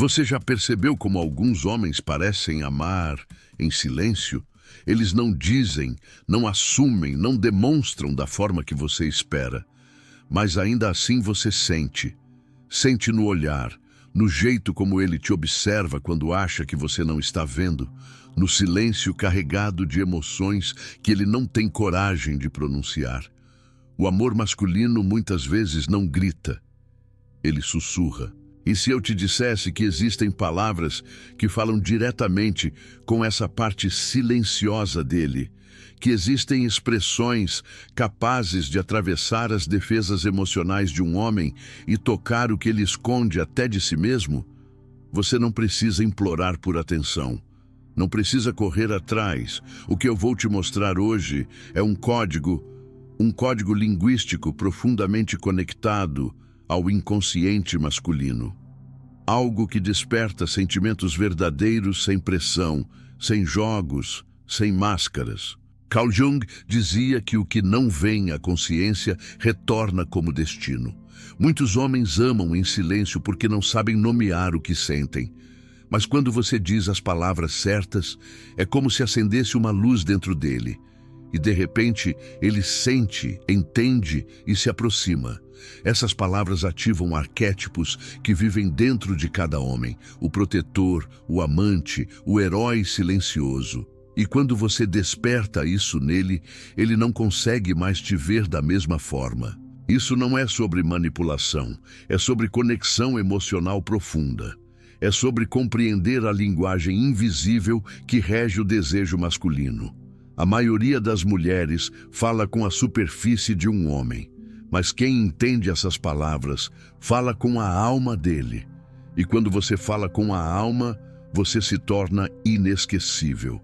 Você já percebeu como alguns homens parecem amar em silêncio? Eles não dizem, não assumem, não demonstram da forma que você espera. Mas ainda assim você sente. Sente no olhar, no jeito como ele te observa quando acha que você não está vendo, no silêncio carregado de emoções que ele não tem coragem de pronunciar. O amor masculino muitas vezes não grita, ele sussurra. E se eu te dissesse que existem palavras que falam diretamente com essa parte silenciosa dele, que existem expressões capazes de atravessar as defesas emocionais de um homem e tocar o que ele esconde até de si mesmo? Você não precisa implorar por atenção. Não precisa correr atrás. O que eu vou te mostrar hoje é um código linguístico profundamente conectado ao inconsciente masculino. Algo que desperta sentimentos verdadeiros sem pressão, sem jogos, sem máscaras. Carl Jung dizia que o que não vem à consciência retorna como destino. Muitos homens amam em silêncio porque não sabem nomear o que sentem. Mas quando você diz as palavras certas, é como se acendesse uma luz dentro dele. E de repente, ele sente, entende e se aproxima. Essas palavras ativam arquétipos que vivem dentro de cada homem: o protetor, o amante, o herói silencioso. E quando você desperta isso nele, ele não consegue mais te ver da mesma forma. Isso não é sobre manipulação, é sobre conexão emocional profunda. É sobre compreender a linguagem invisível que rege o desejo masculino. A maioria das mulheres fala com a superfície de um homem, mas quem entende essas palavras fala com a alma dele. E quando você fala com a alma, você se torna inesquecível.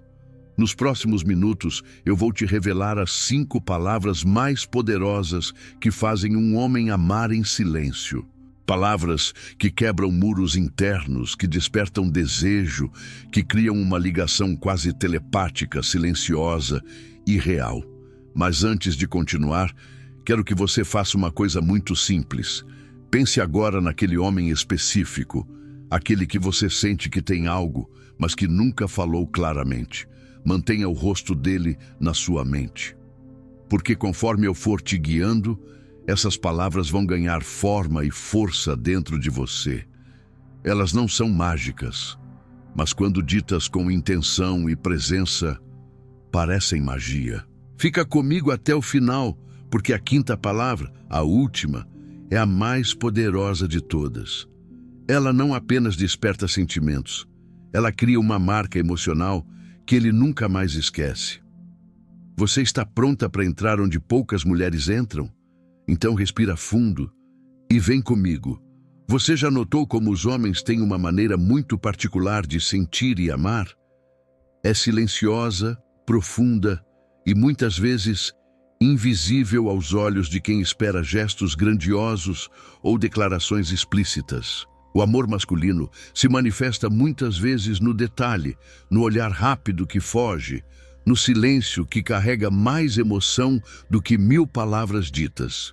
Nos próximos minutos, eu vou te revelar as 5 palavras mais poderosas que fazem um homem amar em silêncio. Palavras que quebram muros internos, que despertam desejo, que criam uma ligação quase telepática, silenciosa e real. Mas antes de continuar, quero que você faça uma coisa muito simples. Pense agora naquele homem específico, aquele que você sente que tem algo, mas que nunca falou claramente. Mantenha o rosto dele na sua mente. Porque conforme eu for te guiando, essas palavras vão ganhar forma e força dentro de você. Elas não são mágicas, mas quando ditas com intenção e presença, parecem magia. Fica comigo até o final, porque a 5ª palavra, a última, é a mais poderosa de todas. Ela não apenas desperta sentimentos, ela cria uma marca emocional que ele nunca mais esquece. Você está pronta para entrar onde poucas mulheres entram? Então respira fundo e vem comigo. Você já notou como os homens têm uma maneira muito particular de sentir e amar? É silenciosa, profunda e muitas vezes invisível aos olhos de quem espera gestos grandiosos ou declarações explícitas. O amor masculino se manifesta muitas vezes no detalhe, no olhar rápido que foge, no silêncio que carrega mais emoção do que 1000 palavras ditas.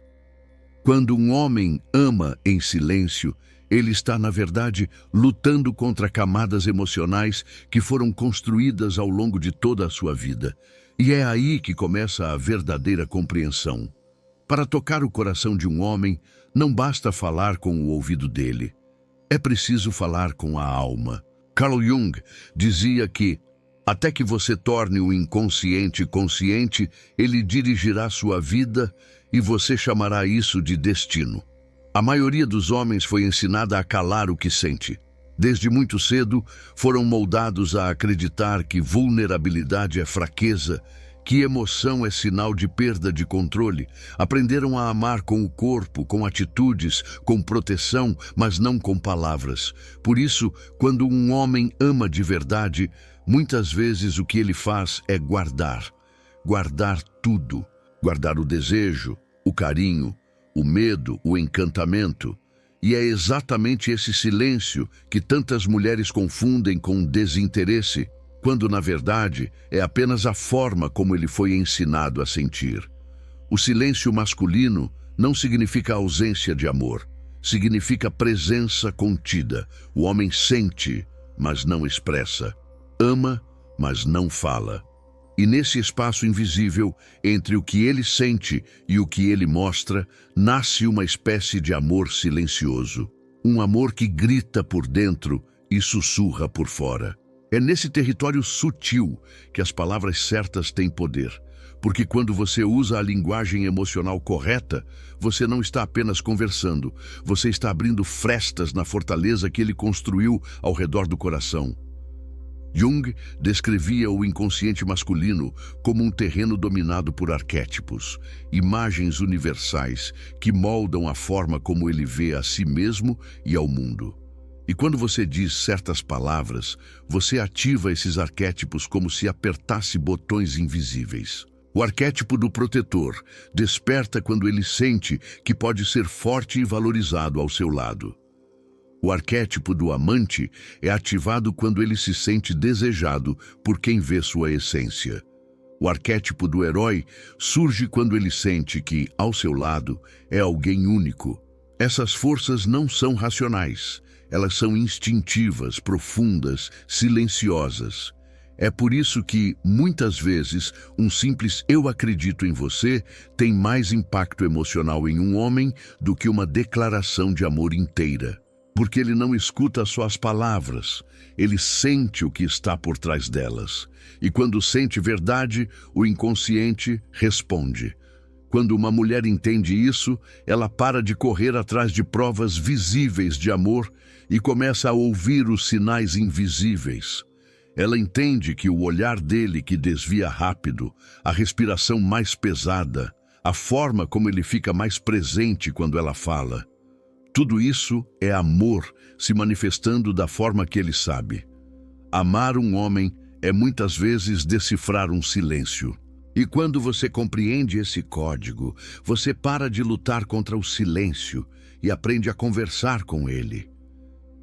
Quando um homem ama em silêncio, ele está, na verdade, lutando contra camadas emocionais que foram construídas ao longo de toda a sua vida. E é aí que começa a verdadeira compreensão. Para tocar o coração de um homem, não basta falar com o ouvido dele. É preciso falar com a alma. Carl Jung dizia que, até que você torne o inconsciente consciente, ele dirigirá sua vida e você chamará isso de destino. A maioria dos homens foi ensinada a calar o que sente. Desde muito cedo, foram moldados a acreditar que vulnerabilidade é fraqueza, que emoção é sinal de perda de controle. Aprenderam a amar com o corpo, com atitudes, com proteção, mas não com palavras. Por isso, quando um homem ama de verdade, muitas vezes o que ele faz é guardar. Guardar tudo. Guardar o desejo, o carinho, o medo, o encantamento. E é exatamente esse silêncio que tantas mulheres confundem com desinteresse, quando na verdade é apenas a forma como ele foi ensinado a sentir. O silêncio masculino não significa ausência de amor, significa presença contida. O homem sente, mas não expressa. Ama, mas não fala. E nesse espaço invisível, entre o que ele sente e o que ele mostra, nasce uma espécie de amor silencioso. Um amor que grita por dentro e sussurra por fora. É nesse território sutil que as palavras certas têm poder. Porque quando você usa a linguagem emocional correta, você não está apenas conversando, você está abrindo frestas na fortaleza que ele construiu ao redor do coração. Jung descrevia o inconsciente masculino como um terreno dominado por arquétipos, imagens universais que moldam a forma como ele vê a si mesmo e ao mundo. E quando você diz certas palavras, você ativa esses arquétipos como se apertasse botões invisíveis. O arquétipo do protetor desperta quando ele sente que pode ser forte e valorizado ao seu lado. O arquétipo do amante é ativado quando ele se sente desejado por quem vê sua essência. O arquétipo do herói surge quando ele sente que, ao seu lado, é alguém único. Essas forças não são racionais. Elas são instintivas, profundas, silenciosas. É por isso que, muitas vezes, um simples "eu acredito em você" tem mais impacto emocional em um homem do que uma declaração de amor inteira. Porque ele não escuta só as palavras, ele sente o que está por trás delas. E quando sente verdade, o inconsciente responde. Quando uma mulher entende isso, ela para de correr atrás de provas visíveis de amor e começa a ouvir os sinais invisíveis. Ela entende que o olhar dele que desvia rápido, a respiração mais pesada, a forma como ele fica mais presente quando ela fala. Tudo isso é amor se manifestando da forma que ele sabe. Amar um homem é muitas vezes decifrar um silêncio. E quando você compreende esse código, você para de lutar contra o silêncio e aprende a conversar com ele.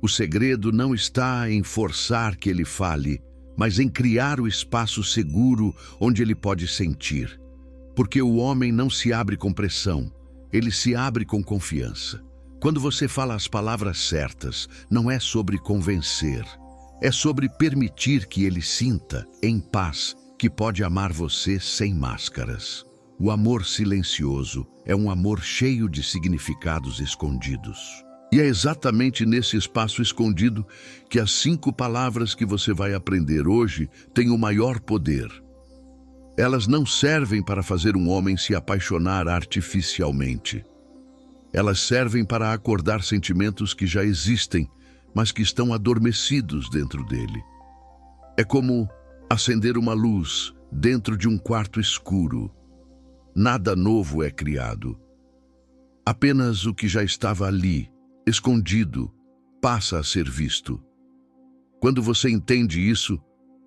O segredo não está em forçar que ele fale, mas em criar o espaço seguro onde ele pode sentir. Porque o homem não se abre com pressão, ele se abre com confiança. Quando você fala as palavras certas, não é sobre convencer, é sobre permitir que ele sinta, em paz, que pode amar você sem máscaras. O amor silencioso é um amor cheio de significados escondidos. E é exatamente nesse espaço escondido que as 5 palavras que você vai aprender hoje têm o maior poder. Elas não servem para fazer um homem se apaixonar artificialmente. Elas servem para acordar sentimentos que já existem, mas que estão adormecidos dentro dele. É como acender uma luz dentro de um quarto escuro. Nada novo é criado. Apenas o que já estava ali, escondido, passa a ser visto. Quando você entende isso,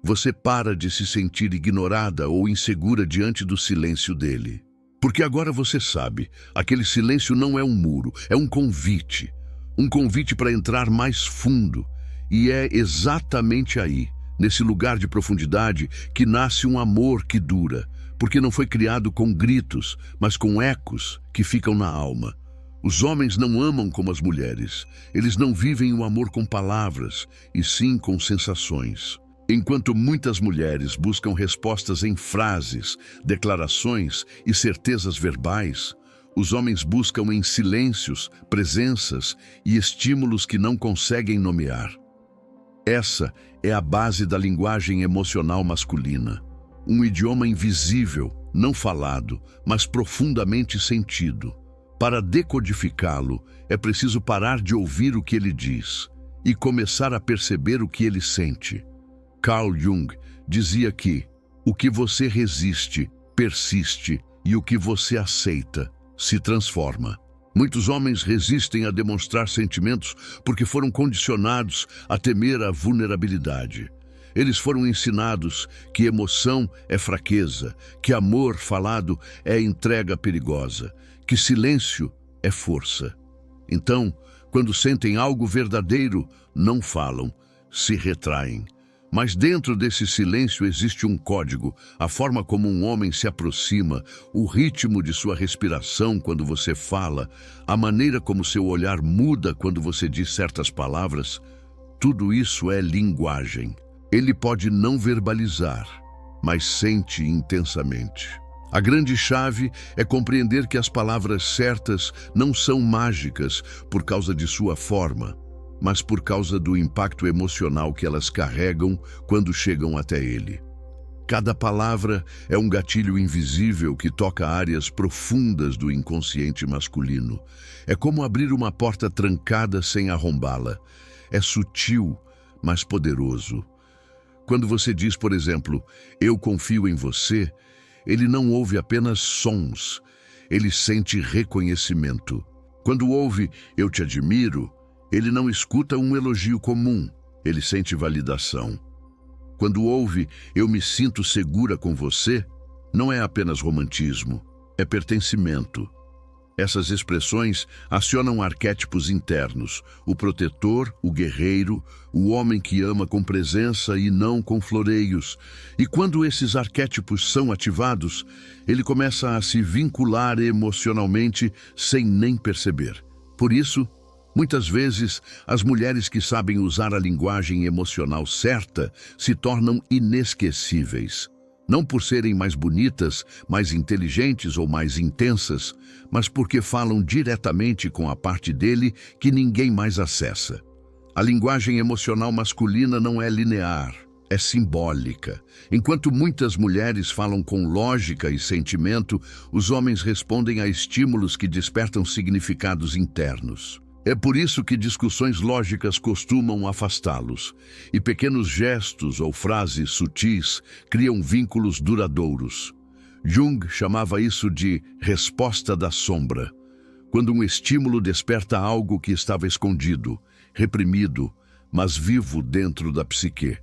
você para de se sentir ignorada ou insegura diante do silêncio dele. Porque agora você sabe, aquele silêncio não é um muro, é um convite. Um convite para entrar mais fundo. E é exatamente aí, nesse lugar de profundidade, que nasce um amor que dura. Porque não foi criado com gritos, mas com ecos que ficam na alma. Os homens não amam como as mulheres. Eles não vivem o amor com palavras, e sim com sensações. Enquanto muitas mulheres buscam respostas em frases, declarações e certezas verbais, os homens buscam em silêncios, presenças e estímulos que não conseguem nomear. Essa é a base da linguagem emocional masculina. Um idioma invisível, não falado, mas profundamente sentido. Para decodificá-lo, é preciso parar de ouvir o que ele diz e começar a perceber o que ele sente. Carl Jung dizia que o que você resiste, persiste, e o que você aceita, se transforma. Muitos homens resistem a demonstrar sentimentos porque foram condicionados a temer a vulnerabilidade. Eles foram ensinados que emoção é fraqueza, que amor falado é entrega perigosa, que silêncio é força. Então, quando sentem algo verdadeiro, não falam, se retraem. Mas dentro desse silêncio existe um código, a forma como um homem se aproxima, o ritmo de sua respiração quando você fala, a maneira como seu olhar muda quando você diz certas palavras. Tudo isso é linguagem. Ele pode não verbalizar, mas sente intensamente. A grande chave é compreender que as palavras certas não são mágicas por causa de sua forma, mas por causa do impacto emocional que elas carregam quando chegam até ele. Cada palavra é um gatilho invisível que toca áreas profundas do inconsciente masculino. É como abrir uma porta trancada sem arrombá-la. É sutil, mas poderoso. Quando você diz, por exemplo, "eu confio em você", ele não ouve apenas sons, ele sente reconhecimento. Quando ouve "eu te admiro", ele não escuta um elogio comum, ele sente validação. Quando ouve "eu me sinto segura com você", não é apenas romantismo, é pertencimento. Essas expressões acionam arquétipos internos: o protetor, o guerreiro, o homem que ama com presença e não com floreios. E quando esses arquétipos são ativados, ele começa a se vincular emocionalmente sem nem perceber. Por isso, muitas vezes, as mulheres que sabem usar a linguagem emocional certa se tornam inesquecíveis. Não por serem mais bonitas, mais inteligentes ou mais intensas, mas porque falam diretamente com a parte dele que ninguém mais acessa. A linguagem emocional masculina não é linear, é simbólica. Enquanto muitas mulheres falam com lógica e sentimento, os homens respondem a estímulos que despertam significados internos. É por isso que discussões lógicas costumam afastá-los, e pequenos gestos ou frases sutis criam vínculos duradouros. Jung chamava isso de resposta da sombra, quando um estímulo desperta algo que estava escondido, reprimido, mas vivo dentro da psique.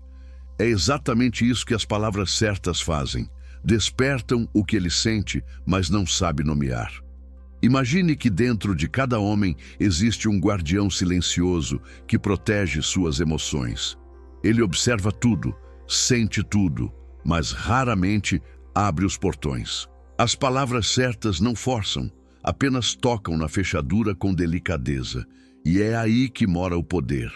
É exatamente isso que as palavras certas fazem. Despertam o que ele sente, mas não sabe nomear. Imagine que dentro de cada homem existe um guardião silencioso que protege suas emoções. Ele observa tudo, sente tudo, mas raramente abre os portões. As palavras certas não forçam, apenas tocam na fechadura com delicadeza. E é aí que mora o poder.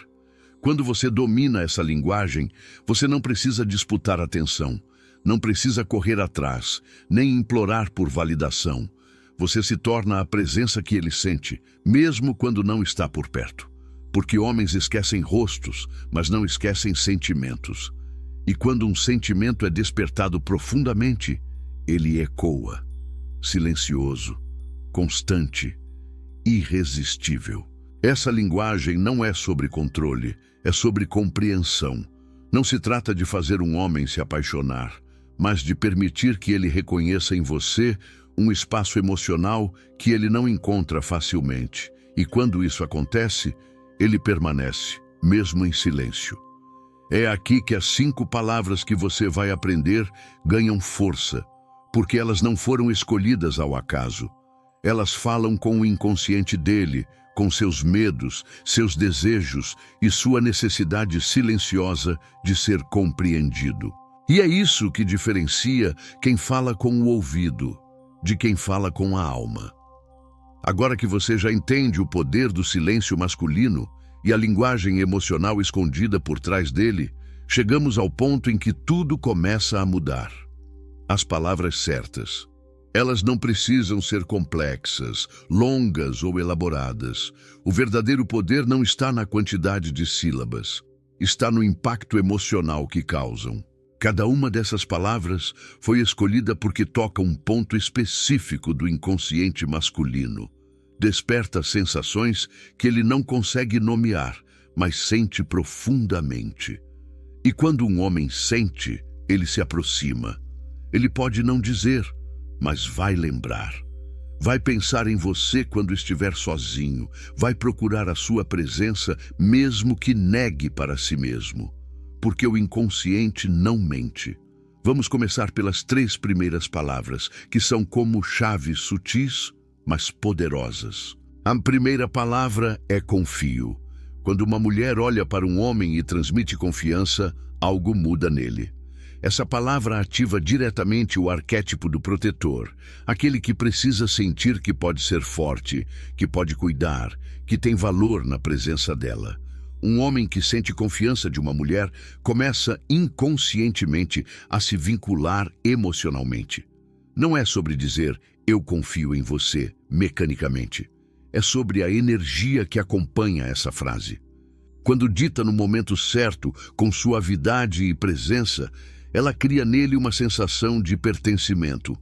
Quando você domina essa linguagem, você não precisa disputar atenção, não precisa correr atrás, nem implorar por validação. Você se torna a presença que ele sente, mesmo quando não está por perto. Porque homens esquecem rostos, mas não esquecem sentimentos. E quando um sentimento é despertado profundamente, ele ecoa, silencioso, constante, irresistível. Essa linguagem não é sobre controle, é sobre compreensão. Não se trata de fazer um homem se apaixonar, mas de permitir que ele reconheça em você um espaço emocional que ele não encontra facilmente. E quando isso acontece, ele permanece, mesmo em silêncio. É aqui que as 5 palavras que você vai aprender ganham força, porque elas não foram escolhidas ao acaso. Elas falam com o inconsciente dele, com seus medos, seus desejos e sua necessidade silenciosa de ser compreendido. E é isso que diferencia quem fala com o ouvido de quem fala com a alma. Agora que você já entende o poder do silêncio masculino e a linguagem emocional escondida por trás dele, chegamos ao ponto em que tudo começa a mudar. As palavras certas. Elas não precisam ser complexas, longas ou elaboradas. O verdadeiro poder não está na quantidade de sílabas, está no impacto emocional que causam. Cada uma dessas palavras foi escolhida porque toca um ponto específico do inconsciente masculino. Desperta sensações que ele não consegue nomear, mas sente profundamente. E quando um homem sente, ele se aproxima. Ele pode não dizer, mas vai lembrar. Vai pensar em você quando estiver sozinho. Vai procurar a sua presença, mesmo que negue para si mesmo. Porque o inconsciente não mente. Vamos começar pelas 3 primeiras palavras, que são como chaves sutis, mas poderosas. A primeira palavra é confio. Quando uma mulher olha para um homem e transmite confiança, algo muda nele. Essa palavra ativa diretamente o arquétipo do protetor, aquele que precisa sentir que pode ser forte, que pode cuidar, que tem valor na presença dela. Um homem que sente confiança de uma mulher começa inconscientemente a se vincular emocionalmente. Não é sobre dizer "eu confio em você" mecanicamente. É sobre a energia que acompanha essa frase. Quando dita no momento certo, com suavidade e presença, ela cria nele uma sensação de pertencimento.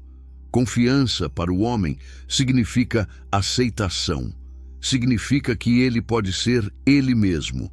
Confiança para o homem significa aceitação. Significa que ele pode ser ele mesmo.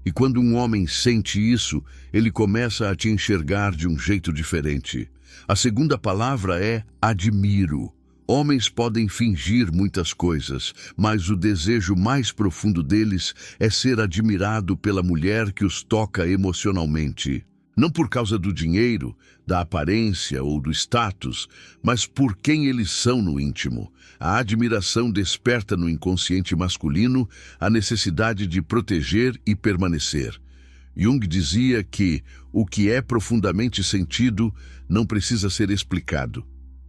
E quando um homem sente isso, ele começa a te enxergar de um jeito diferente. A segunda palavra é admiro. Homens podem fingir muitas coisas, mas o desejo mais profundo deles é ser admirado pela mulher que os toca emocionalmente. Não por causa do dinheiro, da aparência ou do status, mas por quem eles são no íntimo. A admiração desperta no inconsciente masculino a necessidade de proteger e permanecer. Jung dizia que o que é profundamente sentido não precisa ser explicado.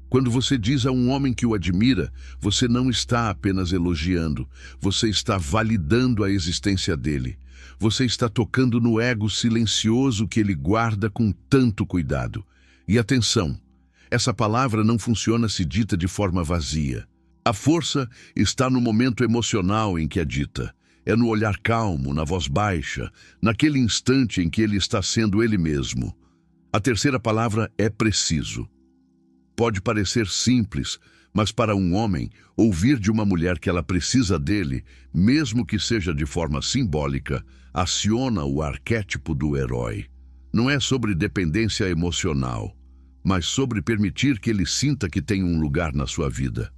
Quando você diz a um homem que o admira, você não está apenas elogiando, você está validando a existência dele. Você está tocando no ego silencioso que ele guarda com tanto cuidado. E atenção, essa palavra não funciona se dita de forma vazia. A força está no momento emocional em que é dita. É no olhar calmo, na voz baixa, naquele instante em que ele está sendo ele mesmo. A terceira palavra é preciso. Pode parecer simples, mas para um homem, ouvir de uma mulher que ela precisa dele, mesmo que seja de forma simbólica, aciona o arquétipo do herói. Não é sobre dependência emocional, mas sobre permitir que ele sinta que tem um lugar na sua vida.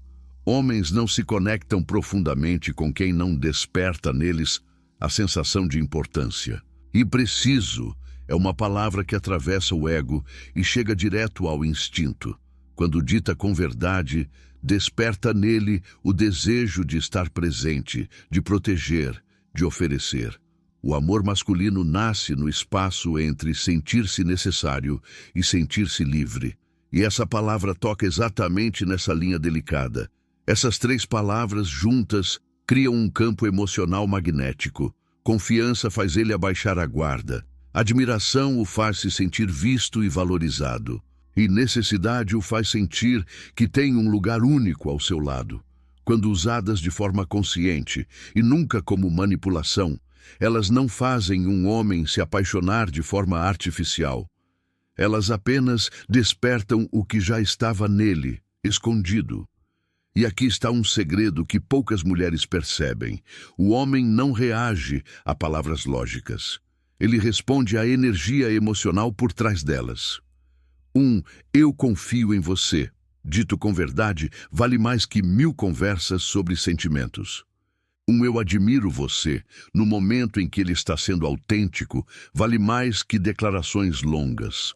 Homens não se conectam profundamente com quem não desperta neles a sensação de importância. E preciso é uma palavra que atravessa o ego e chega direto ao instinto. Quando dita com verdade, desperta nele o desejo de estar presente, de proteger, de oferecer. O amor masculino nasce no espaço entre sentir-se necessário e sentir-se livre. E essa palavra toca exatamente nessa linha delicada. Essas três palavras juntas criam um campo emocional magnético. Confiança faz ele abaixar a guarda. Admiração o faz se sentir visto e valorizado. E necessidade o faz sentir que tem um lugar único ao seu lado. Quando usadas de forma consciente e nunca como manipulação, elas não fazem um homem se apaixonar de forma artificial. Elas apenas despertam o que já estava nele, escondido. E aqui está um segredo que poucas mulheres percebem. O homem não reage a palavras lógicas. Ele responde à energia emocional por trás delas. Eu confio em você, dito com verdade, vale mais que 1000 conversas sobre sentimentos. Eu admiro você, no momento em que ele está sendo autêntico, vale mais que declarações longas.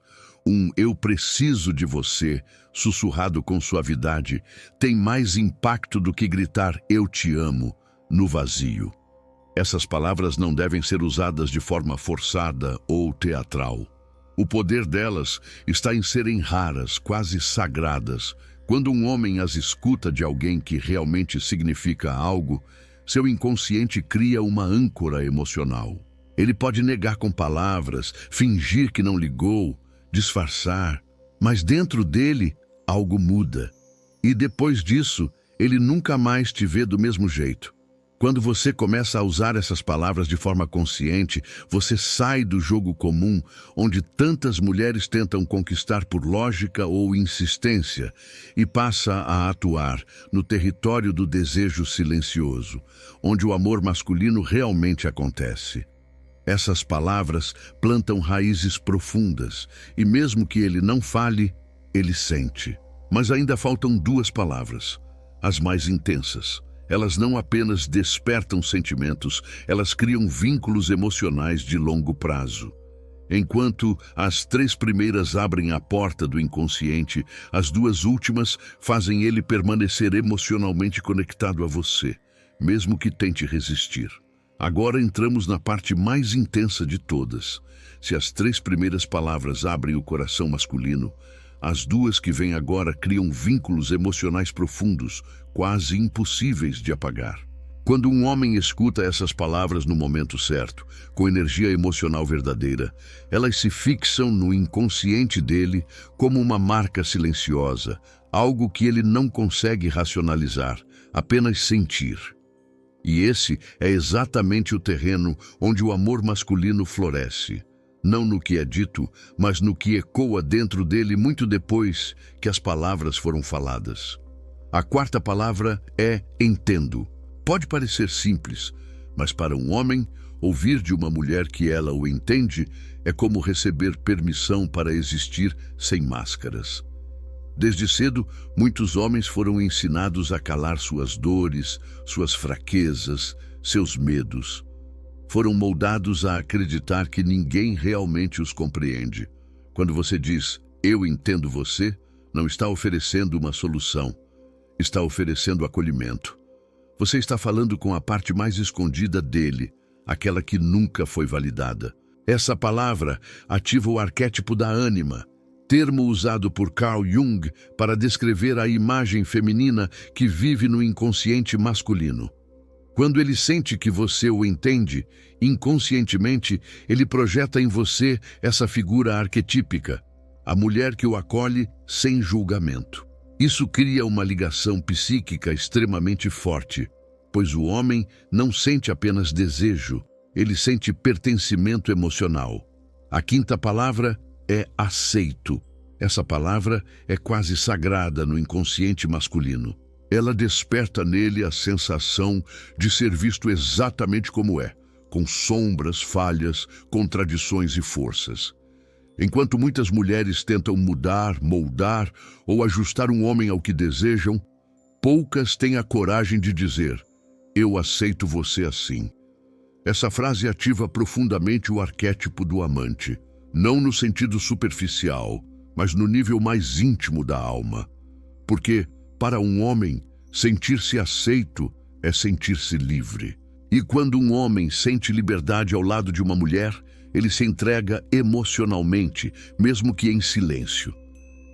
Eu preciso de você, sussurrado com suavidade, tem mais impacto do que gritar eu te amo, no vazio. Essas palavras não devem ser usadas de forma forçada ou teatral. O poder delas está em serem raras, quase sagradas. Quando um homem as escuta de alguém que realmente significa algo, seu inconsciente cria uma âncora emocional. Ele pode negar com palavras, fingir que não ligou, disfarçar, mas dentro dele algo muda. E depois disso, ele nunca mais te vê do mesmo jeito. Quando você começa a usar essas palavras de forma consciente, você sai do jogo comum, onde tantas mulheres tentam conquistar por lógica ou insistência, e passa a atuar no território do desejo silencioso, onde o amor masculino realmente acontece. Essas palavras plantam raízes profundas, e mesmo que ele não fale, ele sente. Mas ainda faltam 2 palavras, as mais intensas. Elas não apenas despertam sentimentos, elas criam vínculos emocionais de longo prazo. Enquanto as 3 primeiras abrem a porta do inconsciente, as 2 últimas fazem ele permanecer emocionalmente conectado a você, mesmo que tente resistir. Agora entramos na parte mais intensa de todas. Se as 3 primeiras palavras abrem o coração masculino, as 2 que vêm agora criam vínculos emocionais profundos, quase impossíveis de apagar. Quando um homem escuta essas palavras no momento certo, com energia emocional verdadeira, elas se fixam no inconsciente dele como uma marca silenciosa, algo que ele não consegue racionalizar, apenas sentir. E esse é exatamente o terreno onde o amor masculino floresce. Não no que é dito, mas no que ecoa dentro dele muito depois que as palavras foram faladas. A 4ª palavra é entendo. Pode parecer simples, mas para um homem, ouvir de uma mulher que ela o entende é como receber permissão para existir sem máscaras. Desde cedo, muitos homens foram ensinados a calar suas dores, suas fraquezas, seus medos. Foram moldados a acreditar que ninguém realmente os compreende. Quando você diz, eu entendo você, não está oferecendo uma solução, está oferecendo acolhimento. Você está falando com a parte mais escondida dele, aquela que nunca foi validada. Essa palavra ativa o arquétipo da ânima, termo usado por Carl Jung para descrever a imagem feminina que vive no inconsciente masculino. Quando ele sente que você o entende, inconscientemente, ele projeta em você essa figura arquetípica, a mulher que o acolhe sem julgamento. Isso cria uma ligação psíquica extremamente forte, pois o homem não sente apenas desejo, ele sente pertencimento emocional. A 5ª palavra é aceito. Essa palavra é quase sagrada no inconsciente masculino. Ela desperta nele a sensação de ser visto exatamente como é, com sombras, falhas, contradições e forças. Enquanto muitas mulheres tentam mudar, moldar ou ajustar um homem ao que desejam, poucas têm a coragem de dizer, eu aceito você assim. Essa frase ativa profundamente o arquétipo do amante, não no sentido superficial, mas no nível mais íntimo da alma. Porque, para um homem, sentir-se aceito é sentir-se livre. E quando um homem sente liberdade ao lado de uma mulher, ele se entrega emocionalmente, mesmo que em silêncio.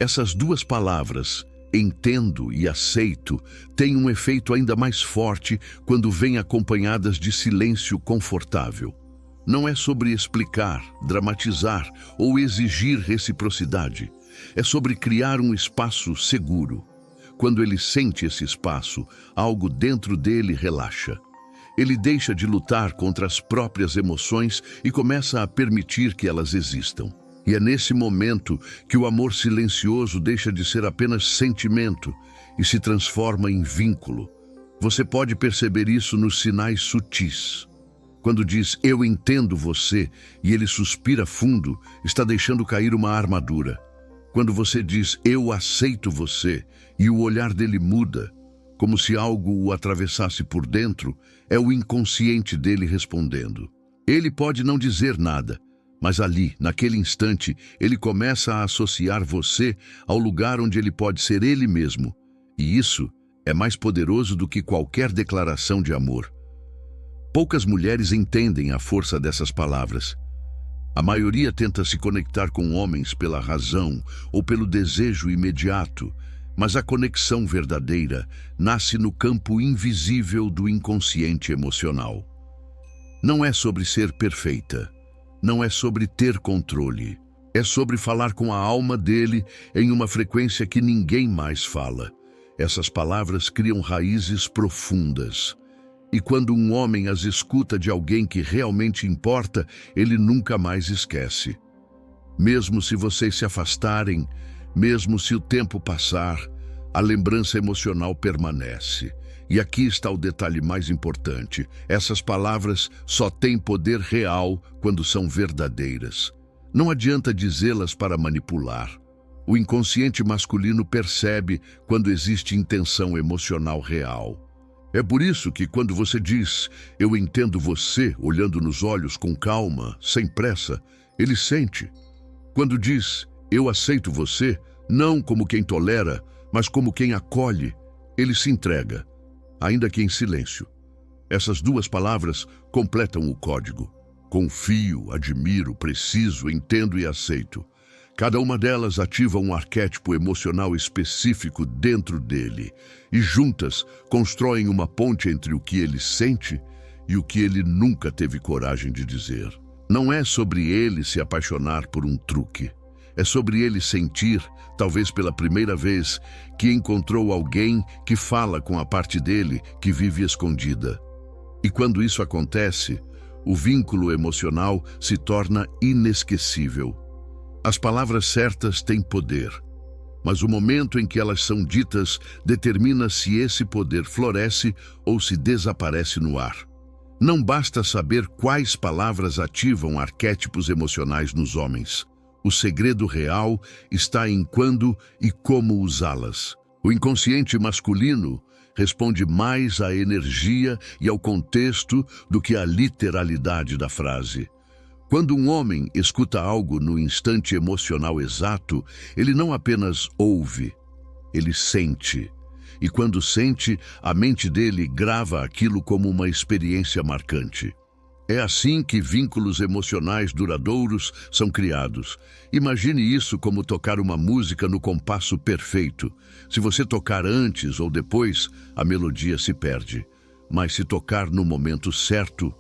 Essas 2 palavras, entendo e aceito, têm um efeito ainda mais forte quando vêm acompanhadas de silêncio confortável. Não é sobre explicar, dramatizar ou exigir reciprocidade. É sobre criar um espaço seguro. Quando ele sente esse espaço, algo dentro dele relaxa. Ele deixa de lutar contra as próprias emoções e começa a permitir que elas existam. E é nesse momento que o amor silencioso deixa de ser apenas sentimento e se transforma em vínculo. Você pode perceber isso nos sinais sutis. Quando diz, eu entendo você, e ele suspira fundo, está deixando cair uma armadura. Quando você diz, eu aceito você, e o olhar dele muda, como se algo o atravessasse por dentro, é o inconsciente dele respondendo. Ele pode não dizer nada, mas ali, naquele instante, ele começa a associar você ao lugar onde ele pode ser ele mesmo. E isso é mais poderoso do que qualquer declaração de amor. Poucas mulheres entendem a força dessas palavras. A maioria tenta se conectar com homens pela razão ou pelo desejo imediato, mas a conexão verdadeira nasce no campo invisível do inconsciente emocional. Não é sobre ser perfeita, não é sobre ter controle, é sobre falar com a alma dele em uma frequência que ninguém mais fala. Essas palavras criam raízes profundas. E quando um homem as escuta de alguém que realmente importa, ele nunca mais esquece. Mesmo se vocês se afastarem, mesmo se o tempo passar, a lembrança emocional permanece. E aqui está o detalhe mais importante. Essas palavras só têm poder real quando são verdadeiras. Não adianta dizê-las para manipular. O inconsciente masculino percebe quando existe intenção emocional real. É por isso que quando você diz, eu entendo você, olhando nos olhos com calma, sem pressa, ele sente. Quando diz, eu aceito você, não como quem tolera, mas como quem acolhe, ele se entrega, ainda que em silêncio. Essas duas palavras completam o código. Confio, admiro, preciso, entendo e aceito. Cada uma delas ativa um arquétipo emocional específico dentro dele e juntas constroem uma ponte entre o que ele sente e o que ele nunca teve coragem de dizer. Não é sobre ele se apaixonar por um truque. É sobre ele sentir, talvez pela primeira vez, que encontrou alguém que fala com a parte dele que vive escondida. E quando isso acontece, o vínculo emocional se torna inesquecível. As palavras certas têm poder, mas o momento em que elas são ditas determina se esse poder floresce ou se desaparece no ar. Não basta saber quais palavras ativam arquétipos emocionais nos homens. O segredo real está em quando e como usá-las. O inconsciente masculino responde mais à energia e ao contexto do que à literalidade da frase. Quando um homem escuta algo no instante emocional exato, ele não apenas ouve, ele sente. E quando sente, a mente dele grava aquilo como uma experiência marcante. É assim que vínculos emocionais duradouros são criados. Imagine isso como tocar uma música no compasso perfeito. Se você tocar antes ou depois, a melodia se perde. Mas se tocar no momento certo,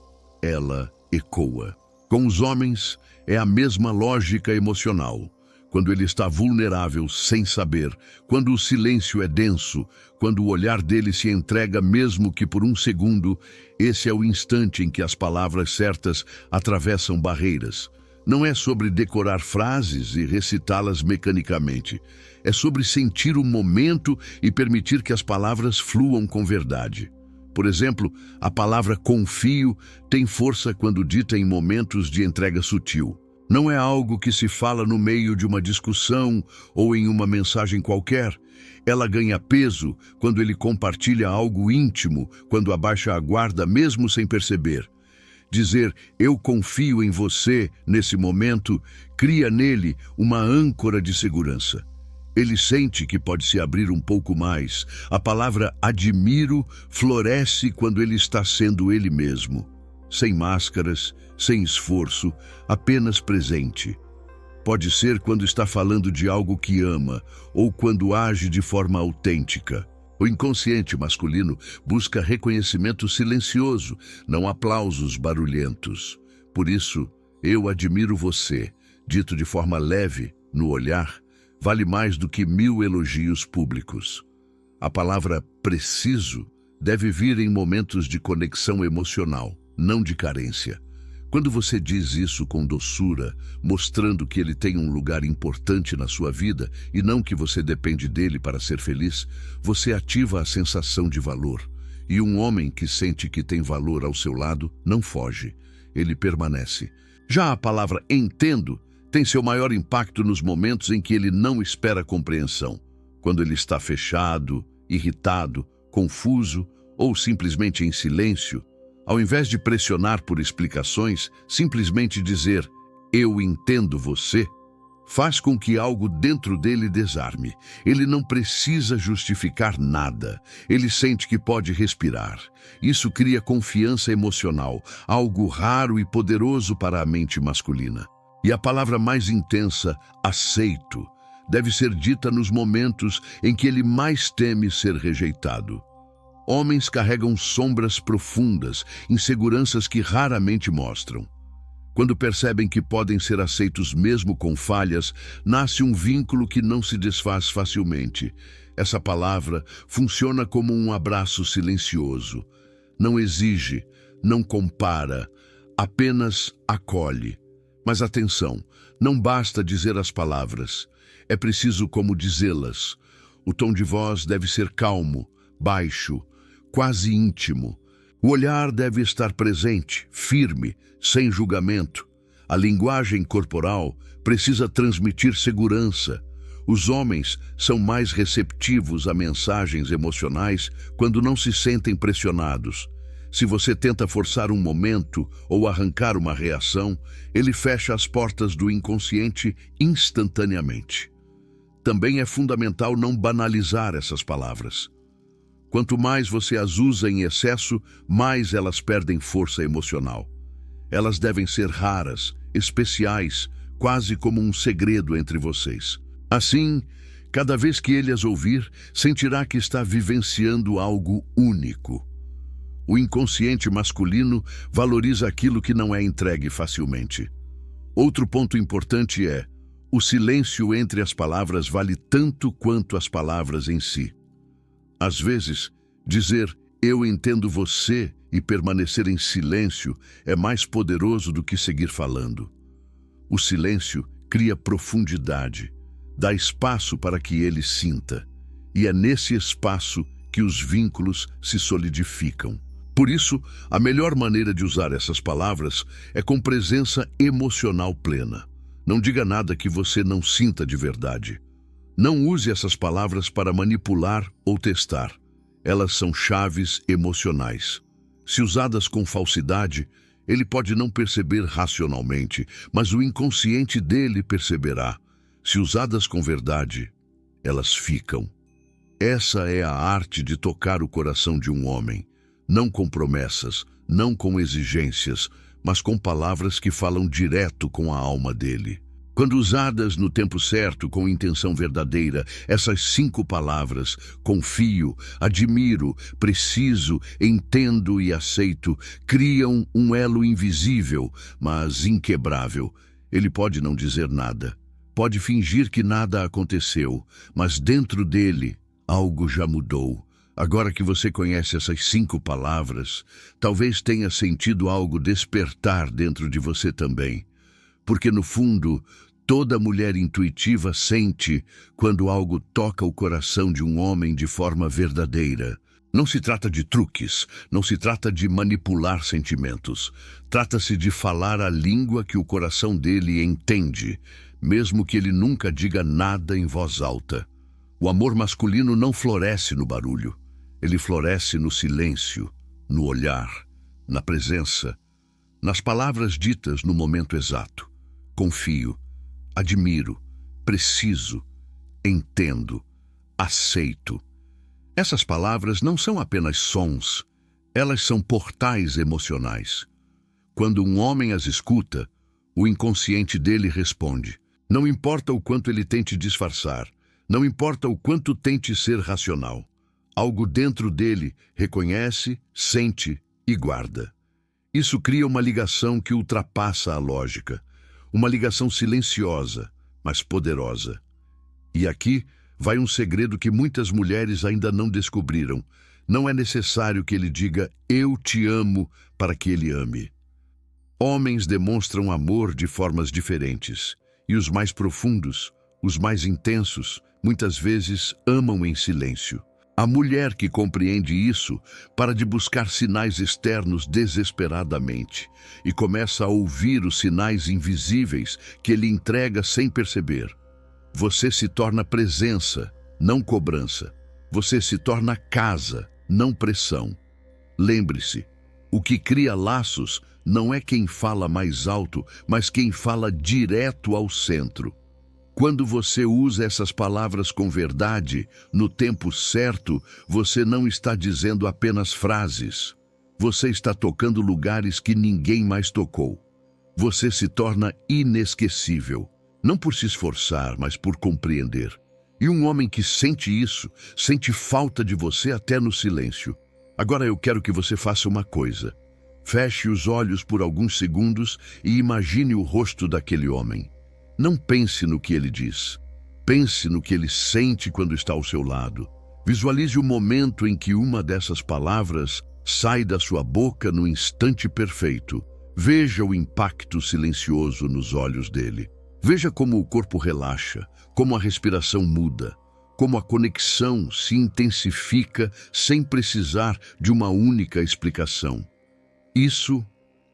ela ecoa. Com os homens, é a mesma lógica emocional. Quando ele está vulnerável, sem saber, quando o silêncio é denso, quando o olhar dele se entrega mesmo que por um segundo, esse é o instante em que as palavras certas atravessam barreiras. Não é sobre decorar frases e recitá-las mecanicamente. É sobre sentir o momento e permitir que as palavras fluam com verdade. Por exemplo, a palavra confio tem força quando dita em momentos de entrega sutil. Não é algo que se fala no meio de uma discussão ou em uma mensagem qualquer. Ela ganha peso quando ele compartilha algo íntimo, quando abaixa a guarda mesmo sem perceber. Dizer "eu confio em você" nesse momento cria nele uma âncora de segurança. Ele sente que pode se abrir um pouco mais. A palavra admiro floresce quando ele está sendo ele mesmo. Sem máscaras, sem esforço, apenas presente. Pode ser quando está falando de algo que ama ou quando age de forma autêntica. O inconsciente masculino busca reconhecimento silencioso, não aplausos barulhentos. Por isso, eu admiro você, dito de forma leve, no olhar, vale mais do que 1000 elogios públicos. A palavra preciso deve vir em momentos de conexão emocional, não de carência. Quando você diz isso com doçura, mostrando que ele tem um lugar importante na sua vida e não que você depende dele para ser feliz, você ativa a sensação de valor. E um homem que sente que tem valor ao seu lado não foge, ele permanece. Já a palavra entendo tem seu maior impacto nos momentos em que ele não espera compreensão. Quando ele está fechado, irritado, confuso ou simplesmente em silêncio, ao invés de pressionar por explicações, simplesmente dizer "eu entendo você", faz com que algo dentro dele desarme. Ele não precisa justificar nada. Ele sente que pode respirar. Isso cria confiança emocional, algo raro e poderoso para a mente masculina. E a palavra mais intensa, aceito, deve ser dita nos momentos em que ele mais teme ser rejeitado. Homens carregam sombras profundas, inseguranças que raramente mostram. Quando percebem que podem ser aceitos mesmo com falhas, nasce um vínculo que não se desfaz facilmente. Essa palavra funciona como um abraço silencioso. Não exige, não compara, apenas acolhe. Mas atenção, não basta dizer as palavras. É preciso como dizê-las. O tom de voz deve ser calmo, baixo, quase íntimo. O olhar deve estar presente, firme, sem julgamento. A linguagem corporal precisa transmitir segurança. Os homens são mais receptivos a mensagens emocionais quando não se sentem pressionados. Se você tenta forçar um momento ou arrancar uma reação, ele fecha as portas do inconsciente instantaneamente. Também é fundamental não banalizar essas palavras. Quanto mais você as usa em excesso, mais elas perdem força emocional. Elas devem ser raras, especiais, quase como um segredo entre vocês. Assim, cada vez que ele as ouvir, sentirá que está vivenciando algo único. O inconsciente masculino valoriza aquilo que não é entregue facilmente. Outro ponto importante é: o silêncio entre as palavras vale tanto quanto as palavras em si. Às vezes, dizer "eu entendo você" e permanecer em silêncio é mais poderoso do que seguir falando. O silêncio cria profundidade, dá espaço para que ele sinta, e é nesse espaço que os vínculos se solidificam. Por isso, a melhor maneira de usar essas palavras é com presença emocional plena. Não diga nada que você não sinta de verdade. Não use essas palavras para manipular ou testar. Elas são chaves emocionais. Se usadas com falsidade, ele pode não perceber racionalmente, mas o inconsciente dele perceberá. Se usadas com verdade, elas ficam. Essa é a arte de tocar o coração de um homem. Não com promessas, não com exigências, mas com palavras que falam direto com a alma dele. Quando usadas no tempo certo, com intenção verdadeira, essas 5 palavras, confio, admiro, preciso, entendo e aceito, criam um elo invisível, mas inquebrável. Ele pode não dizer nada, pode fingir que nada aconteceu, mas dentro dele, algo já mudou. Agora que você conhece essas 5 palavras, talvez tenha sentido algo despertar dentro de você também. Porque, no fundo, toda mulher intuitiva sente quando algo toca o coração de um homem de forma verdadeira. Não se trata de truques, não se trata de manipular sentimentos. Trata-se de falar a língua que o coração dele entende, mesmo que ele nunca diga nada em voz alta. O amor masculino não floresce no barulho. Ele floresce no silêncio, no olhar, na presença, nas palavras ditas no momento exato. Confio, admiro, preciso, entendo, aceito. Essas palavras não são apenas sons, elas são portais emocionais. Quando um homem as escuta, o inconsciente dele responde. Não importa o quanto ele tente disfarçar, não importa o quanto tente ser racional. Algo dentro dele reconhece, sente e guarda. Isso cria uma ligação que ultrapassa a lógica. Uma ligação silenciosa, mas poderosa. E aqui vai um segredo que muitas mulheres ainda não descobriram. Não é necessário que ele diga "eu te amo" para que ele ame. Homens demonstram amor de formas diferentes. E os mais profundos, os mais intensos, muitas vezes amam em silêncio. A mulher que compreende isso para de buscar sinais externos desesperadamente e começa a ouvir os sinais invisíveis que ele entrega sem perceber. Você se torna presença, não cobrança. Você se torna casa, não pressão. Lembre-se, o que cria laços não é quem fala mais alto, mas quem fala direto ao centro. Quando você usa essas palavras com verdade, no tempo certo, você não está dizendo apenas frases. Você está tocando lugares que ninguém mais tocou. Você se torna inesquecível, não por se esforçar, mas por compreender. E um homem que sente isso, sente falta de você até no silêncio. Agora eu quero que você faça uma coisa. Feche os olhos por alguns segundos e imagine o rosto daquele homem. Não pense no que ele diz. Pense no que ele sente quando está ao seu lado. Visualize o momento em que uma dessas palavras sai da sua boca no instante perfeito. Veja o impacto silencioso nos olhos dele. Veja como o corpo relaxa, como a respiração muda, como a conexão se intensifica sem precisar de uma única explicação. Isso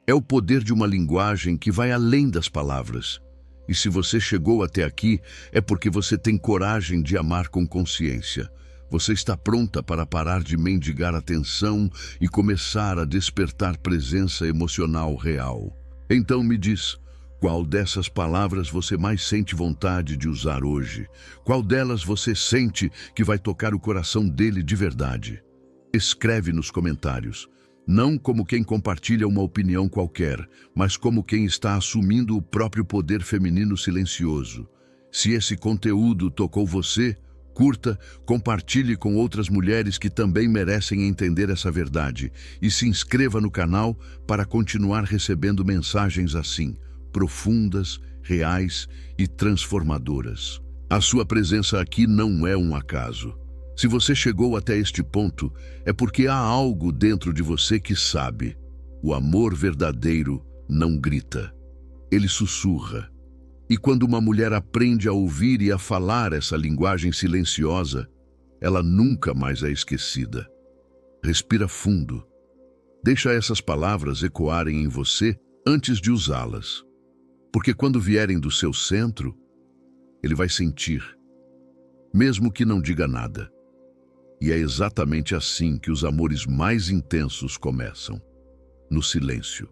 é o poder de uma linguagem que vai além das palavras. E se você chegou até aqui, é porque você tem coragem de amar com consciência. Você está pronta para parar de mendigar atenção e começar a despertar presença emocional real. Então me diz, qual dessas palavras você mais sente vontade de usar hoje? Qual delas você sente que vai tocar o coração dele de verdade? Escreve nos comentários, não como quem compartilha uma opinião qualquer, mas como quem está assumindo o próprio poder feminino silencioso. Se esse conteúdo tocou você, curta, compartilhe com outras mulheres que também merecem entender essa verdade e se inscreva no canal para continuar recebendo mensagens assim, profundas, reais e transformadoras. A sua presença aqui não é um acaso. Se você chegou até este ponto, é porque há algo dentro de você que sabe. O amor verdadeiro não grita, ele sussurra. E quando uma mulher aprende a ouvir e a falar essa linguagem silenciosa, ela nunca mais é esquecida. Respira fundo. Deixa essas palavras ecoarem em você antes de usá-las. Porque quando vierem do seu centro, ele vai sentir, mesmo que não diga nada. E é exatamente assim que os amores mais intensos começam, no silêncio.